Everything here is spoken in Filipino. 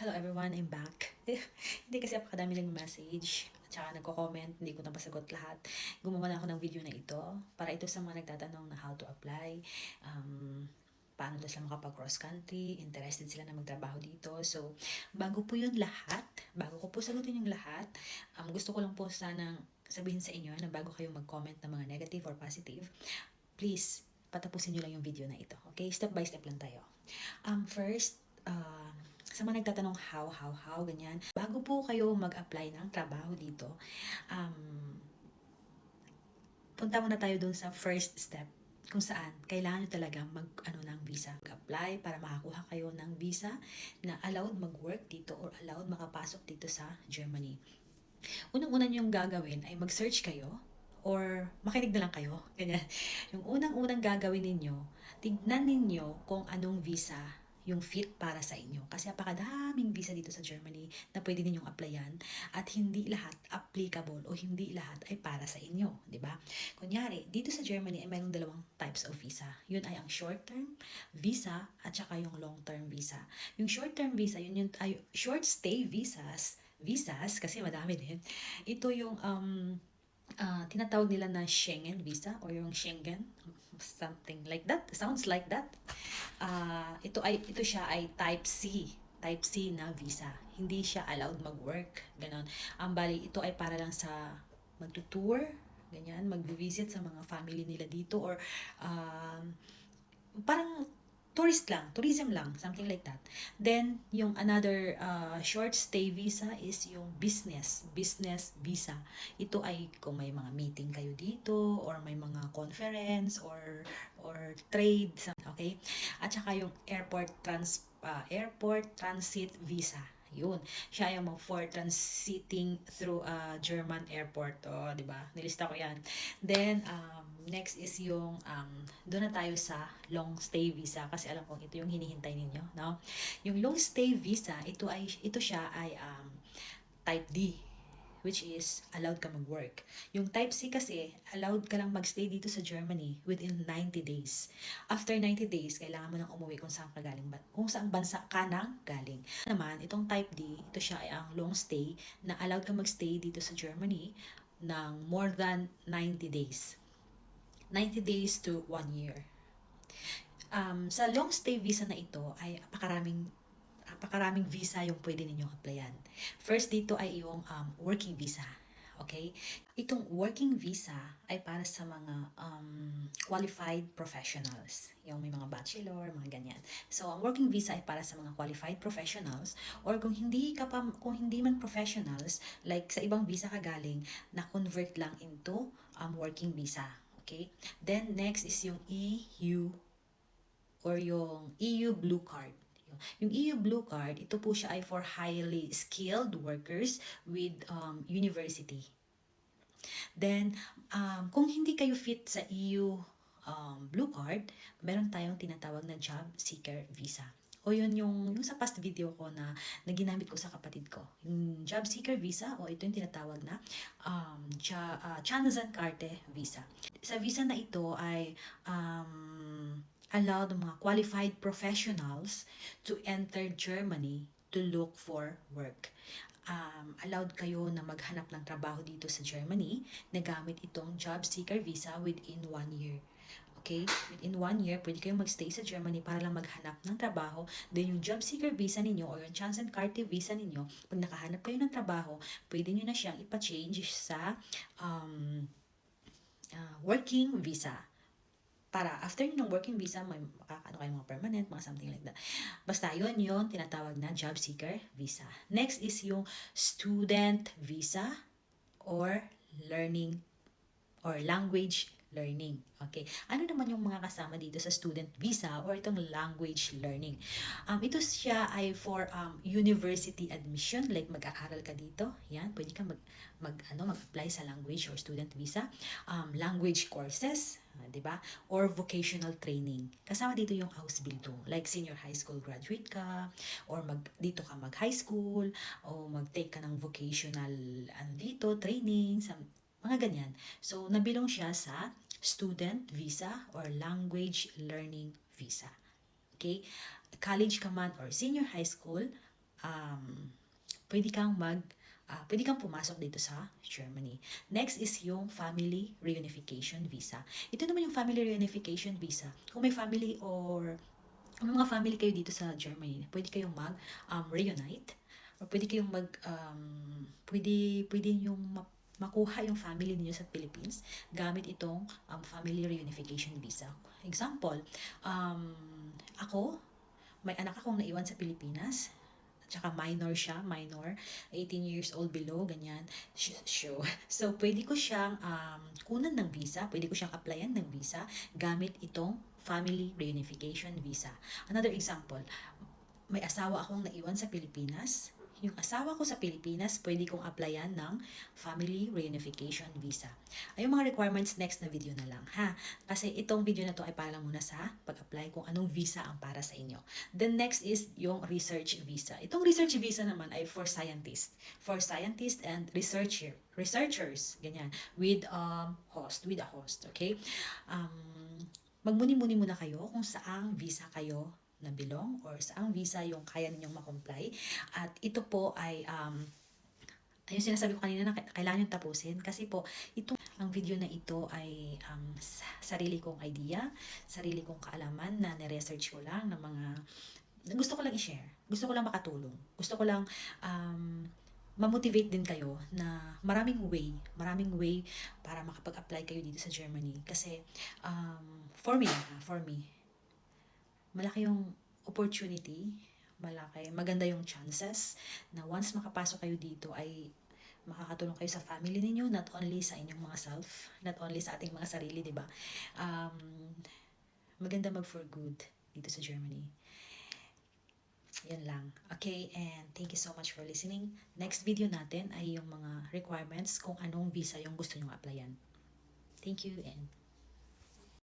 Hello everyone, I'm back. Hindi kasi apakadami lang message at saka nagko-comment, hindi ko napasagot lahat. Gumawa na ako ng video na ito para ito sa mga nagtatanong na how to apply, paano daw sila makapag-cross country, interested sila na magtrabaho dito. So, bago po yun lahat, bago ko po sagutin yung lahat, gusto ko lang po sanang sabihin sa inyo na bago kayo mag-comment ng mga negative or positive, please, patapusin nyo lang yung video na ito. Okay? Step by step lang tayo. First, sa mga nagtatanong how, ganyan. Bago po kayo mag-apply ng trabaho dito, punta muna tayo dun sa first step kung saan kailangan nyo talaga mag-ano ng visa. Mag-apply para makakuha kayo ng visa na allowed mag-work dito or allowed makapasok dito sa Germany. Unang-una nyo yung gagawin ay mag-search kayo or makinig na lang kayo. Ganyan. Yung unang-unang gagawin ninyo, tignan ninyo kung anong visa yung fit para sa inyo. Kasi apakadaming visa dito sa Germany na pwede ninyong applyan at hindi lahat applicable o hindi lahat ay para sa inyo, di ba? Kunyari, dito sa Germany ay mayroong dalawang types of visa. Yun ay ang short-term visa at saka yung long-term visa. Yung short-term visa, yun ay short stay visas kasi madami din. Ito yung tinatawag nila na Schengen visa or yung Schengen, something like that, sounds like that. Ito siya ay type C na visa. Hindi siya allowed mag-work, ganon. Bali ito ay para lang sa magtutour, ganyan, mag-visit sa mga family nila dito or parang tourism lang, something like that. Then, yung another short stay visa is yung business visa. Ito ay kung may mga meeting kayo dito or may mga conference or trade, okay? At saka yung airport transit visa. Yun. Siya yung for transiting through a German airport. O, di ba? Nilista ko yan. Then, next is yung, doon na tayo sa long stay visa kasi alam kong ito yung hinihintay ninyo, no? Yung long stay visa, ito siya ay type D, which is allowed ka mag-work. Yung type C kasi, allowed ka lang magstay dito sa Germany within 90 days. After 90 days, kailangan mo nang umuwi kung saan ka galing, kung saan bansa ka nang galing. Naman, itong type D, ito siya ay ang long stay na allowed ka magstay dito sa Germany ng more than 90 days. 90 days to 1 year. Sa long stay visa na ito ay napakaraming visa yung pwede ninyong applyan. First dito ay yung working visa. Okay? Itong working visa ay para sa mga qualified professionals. Yung may mga bachelor, mga ganyan. So, ang working visa ay para sa mga qualified professionals or kung hindi man professionals, like sa ibang visa ka galing, na-convert lang into working visa. Okay? Then, next is yung EU or yung EU Blue Card. Yung EU Blue Card, ito po siya ay for highly skilled workers with university. Then, kung hindi kayo fit sa EU Blue Card, meron tayong tinatawag na Job Seeker Visa. O yun yung sa past video ko na ginamit ko sa kapatid ko. Yung Job Seeker Visa, o ito yung tinatawag na Chancenkarte Visa. Sa visa na ito ay allow the mga qualified professionals to enter Germany to look for work. Allowed kayo na maghanap ng trabaho dito sa Germany na gamit itong job seeker visa within 1 year. Okay? Within 1 year, pwede kayong magstay sa Germany para lang maghanap ng trabaho. Then yung job seeker visa ninyo or yung Chancenkarte visa ninyo, pag nakahanap kayo ng trabaho, pwede nyo na siyang ipa-change sa working visa. Para after ng working visa, may makakaano kayo mga permanent, mga something like that. Basta yun yung tinatawag na job seeker visa. Next is yung student visa or learning or language learning. Okay. Ano naman yung mga kasama dito sa student visa or itong language learning? Ito siya ay for university admission, like mag-aaral ka dito. Yan, pwede ka mag-apply sa language or student visa. Language courses, 'di ba? Or vocational training. Kasama dito yung Ausbildung, like senior high school graduate ka or dito ka mag-high school o mag-take ka ng vocational dito, training, mga ganyan. So, nabilong siya sa student visa or language learning visa. Okay? College ka man or senior high school, pwede kang pumasok dito sa Germany. Next is yung family reunification visa. Ito naman yung family reunification visa. Kung may family or kung may mga family kayo dito sa Germany, pwede kayong reunite or pwede kayong pwede yung makuha yung family niyo sa Philippines gamit itong family reunification visa. Example, ako, may anak akong naiwan sa Pilipinas, tsaka minor, 18 years old below, ganyan. So, pwede ko siyang kunan ng visa, pwede ko siyang applyan ng visa gamit itong family reunification visa. Another example, may asawa akong naiwan sa Pilipinas. Yung asawa ko sa Pilipinas, pwede kong applyan ng family reunification visa. Ay, yung mga requirements next na video na lang, ha? Kasi itong video na to ay para lang muna sa pag-apply kung anong visa ang para sa inyo. Then next is yung research visa. Itong research visa naman ay for scientists. For scientists and researchers, ganyan, with a host, okay? Magmuni-muni muna kayo kung saang visa kayo na belong or saang visa yung kaya ninyong makomply. At ito po ay yung sinasabi ko kanina na kailangan yung tapusin kasi po ang video na ito ay sarili kong idea, sarili kong kaalaman na ni-research ko lang ng mga gusto ko lang i-share, gusto ko lang makatulong, gusto ko lang ma-motivate din kayo na maraming way para makapag-apply kayo dito sa Germany kasi for me malaki yung opportunity, maganda yung chances na once makapasok kayo dito ay makakatulong kayo sa family ninyo, not only sa inyong mga self, not only sa ating mga sarili, di ba? Maganda mag for good dito sa Germany. Yan lang. Okay, and thank you so much for listening. Next video natin ay yung mga requirements kung anong visa yung gusto nyong applyan. Thank you and